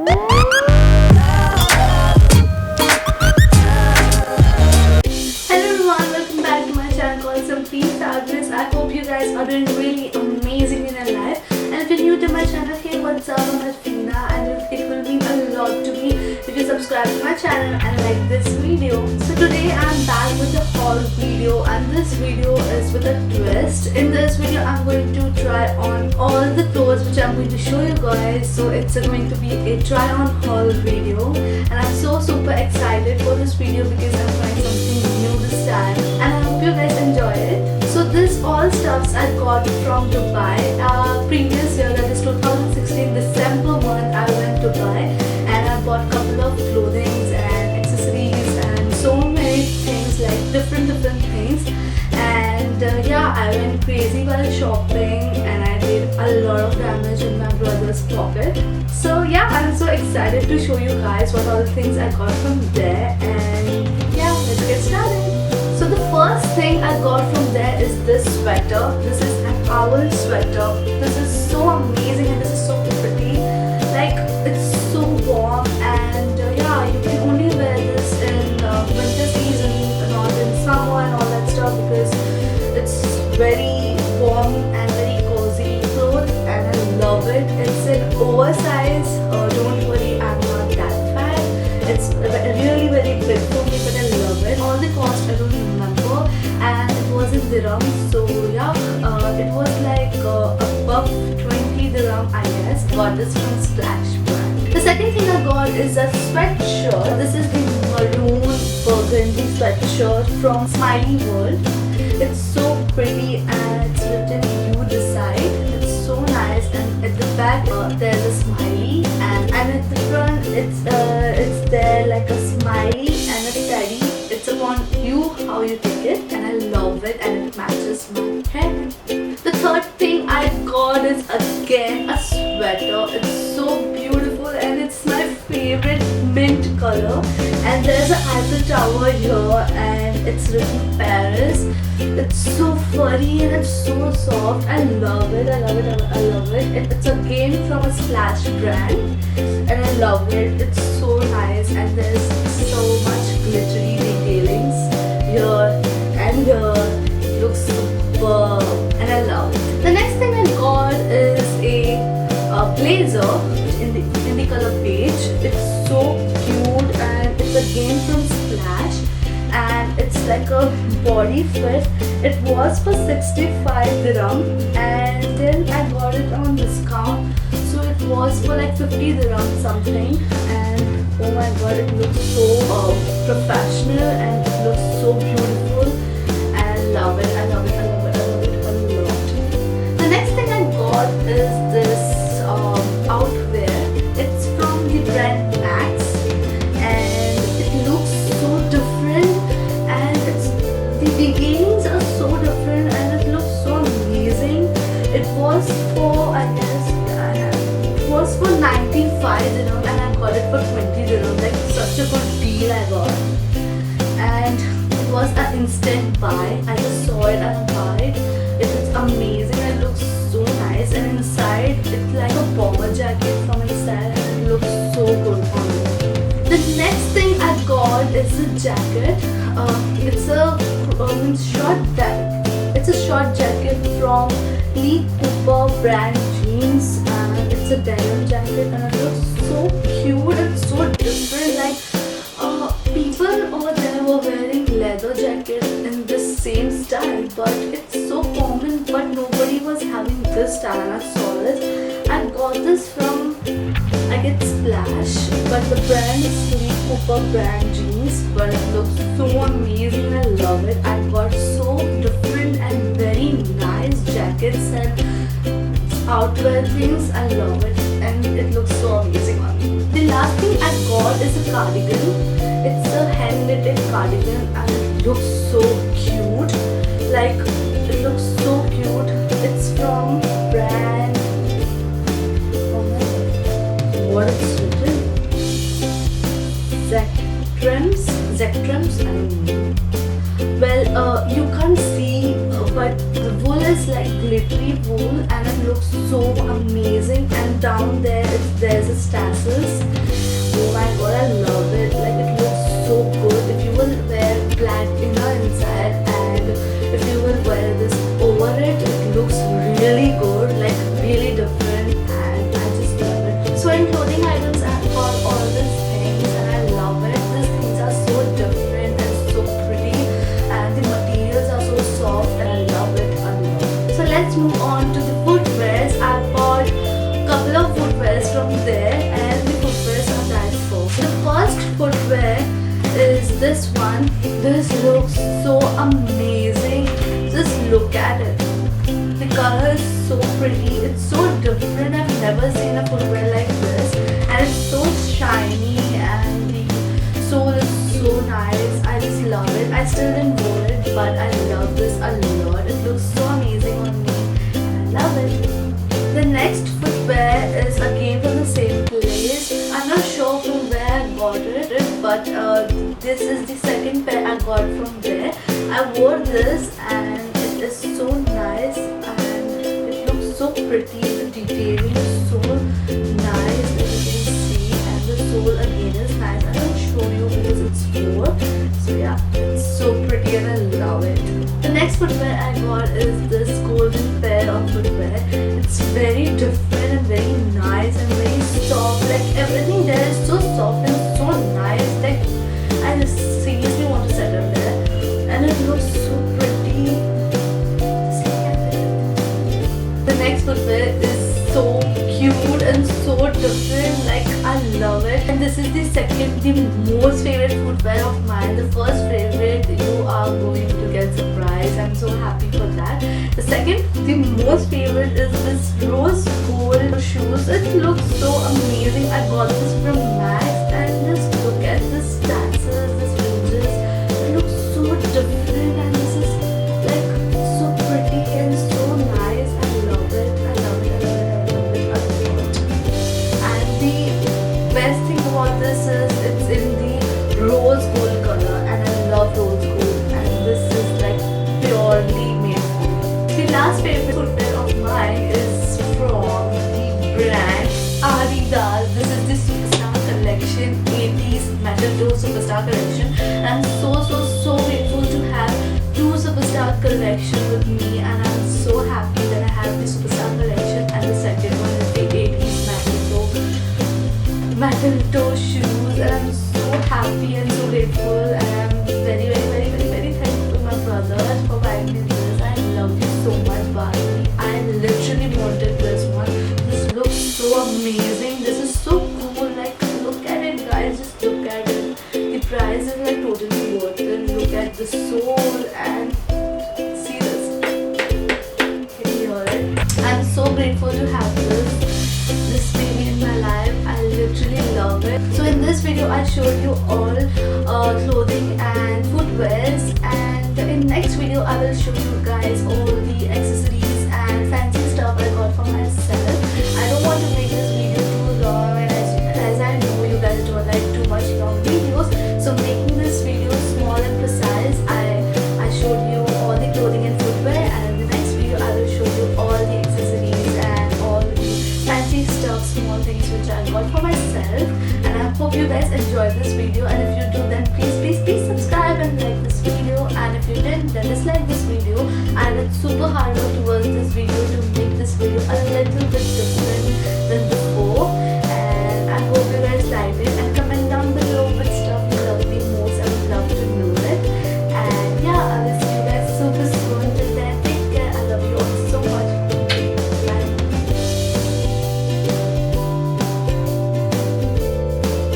everyone, welcome back to my channel called Simply Fabulous. I hope you guys are doing really amazing in your life. And if you're new to my channel, hey, what's up? I'm Athena, and it will mean a lot to me if you subscribe to my channel and like this video. So today I'm back with a haul video, and this video is with a twist. In this video, I'm going to try on all the clothes which I'm going to show you guys. So it's going to be a try on haul video, and I'm so super excited for this video because I'm trying something new this time, and I hope you guys enjoy it. So this all stuffs I got from Dubai. Previous year, that is 2016 December month, I went to Dubai and I bought a couple of clothing and accessories and so many things, like different things. And yeah, I went crazy while shopping and I did a lot of damage in my brother's pocket. So yeah, I'm so excited to show you guys what all the things I got from there, and yeah, let's get started. So the first thing I got from there is this sweater. This is an owl sweater. This is so amazing and this is so pretty. Like, it's so warm, and yeah, you can only wear this in winter season, not in summer and all that stuff, because it's very warm and very cozy clothes, and I love it. It's an oversize. Don't worry, I'm not that fat. It's really very big for me, but I love it. All the cost I don't remember, and it was in dirhams. So yeah, it was like above 20 dirham, I guess. Got this from Splash brand. The second thing I got is a sweatshirt. This is the maroon burgundy sweatshirt from Smiley World. It's so pretty and it's written "You Decide." It's so nice, and at the back there's a smiley, and at the front it's there like a smiley and a teddy. It's upon you how you take it, and I love it, and it matches my hair. The third thing I got is again a sweater. It's so beautiful and it's my favorite mint color, and there's an Eiffel Tower here and it's written Paris. It's so furry and it's so soft. I love it. I love it. It's again from a Splash brand, and I love it. It's so nice, and there's so much glittery detailings here and here. It looks superb, and I love it. The next thing I got is a blazer in the color beige. It's so cute, and it's again from Splash, and it's like a body fit. It was for 65 dirham, and then I got it on discount, so it was for like 50 dirham something. And oh my god, it looks so professional, and it looks so beautiful, and I love it. I love it a lot. The next thing I got is this outwear. It's from the brand Max, and it looks so different, and the beginnings are so different, and it looks so amazing. It was for, I guess, it was for 95 dirham, and I got it for 20 dirham. Like, such a good deal I got, and it was an instant buy. I just saw it and I bought it. It is amazing. It looks so nice, and inside it's like a bomber jacket from inside, and it looks so good on me. The next thing I got is a jacket. It's a short jacket from Lee Cooper brand jeans, and it's a denim jacket, and it looks so cute and so different. Like, people over there were wearing leather jackets in this same style, but it's so common, but nobody was having this style, and I saw this. I got this from, I get Splash, but the brand is Lee Cooper brand jeans, but it looks so amazing. I love it. I got so different and very nice jackets and outwear things. I love it, and it looks so amazing on me. The last thing I got is a cardigan. It's a hand knitted cardigan, and it looks so cute. Like, it looks so cute. It's from brand, oh my god, what it's written? Zectrams. Well, you can't see, but the wool this like glittery wool and it looks so amazing, and down there's a tassels. Oh my god, I love it. Like it looks so good. If you will wear black inner inside and if you will wear this over it, it looks really good, like really different, and I just love it. So in clothing items I've got all these things and I love it. These things are so different and so pretty, and the materials are so soft and I love it a lot. So let's move on to the footwears. I've bought a couple of footwears from there, and the footwears are that for. The first footwear is this one. This looks so amazing. Just look at it. The color is so pretty. It's so different. I've never seen a footwear like this, and it's so shiny and the sole is so nice. I just love it. I still didn't wear it, but I love this a lot. It looks so amazing on me. I love it. The next footwear is again from the same place. I'm not sure from where I got it, but this is the second pair I got from there. I wore this and it is so nice and it looks so pretty. The detailing is so nice, as you can see, and the sole again is nice. I will show you because it's 4. So yeah, it's so pretty and I love it. The next footwear I got is this golden pair of footwear. It's very different and very nice and very soft. Like everything there is so soft and so nice. Like I just seriously want to settle there, and it looks so pretty. Just look at it. The next footwear is so cute and so different. Like I love it. And this is the second, the most favorite footwear of mine. The first favorite, you are going to get surprised. I'm so happy for that. The second, the most favorite is this rose gold shoes. It looks so amazing. I got this from Max, and just look at this tassels, this fringes. It looks so different, and this is like so pretty and so nice. I love it. I love it. I love it. I love it a lot. And the best thing about this is it's in the rose gold color, and I love rose gold. And this is like purely made for me. The last favorite footwear of mine is from the brand Adidas. This is the Superstar collection, 80s Metal Toe Superstar collection. And I'm so grateful to have 2 Superstar collection with me, and I'm so happy that I have the Superstar collection, and the second one is the 80s Metal Toe shoes, and I'm so happy and so grateful, and I'm very thankful to my brother for buying me this. I love you so much, Barbie. I literally wanted this one. This looks so amazing. This is so cool. Like look at it, guys. Just look at it. The price is like totally worth it. Look at the sole and see this. Can you hear it? I'm so grateful to have this baby in my life. I literally love it. So in this video I showed you all clothing and footwears, and in next video I will show you guys all the accessories and fancy stuff I got for myself. I don't want to make this video too long, and as I know you guys don't like too much long videos, so making this video small and precise, I showed you all the clothing and footwear, and in the next video I will show you all the accessories and all the fancy stuff, small things which I got for myself. And I hope you guys enjoyed this video, and if you do, then please subscribe and like this video, and if you didn't, then dislike this video. And it's super hard work towards this video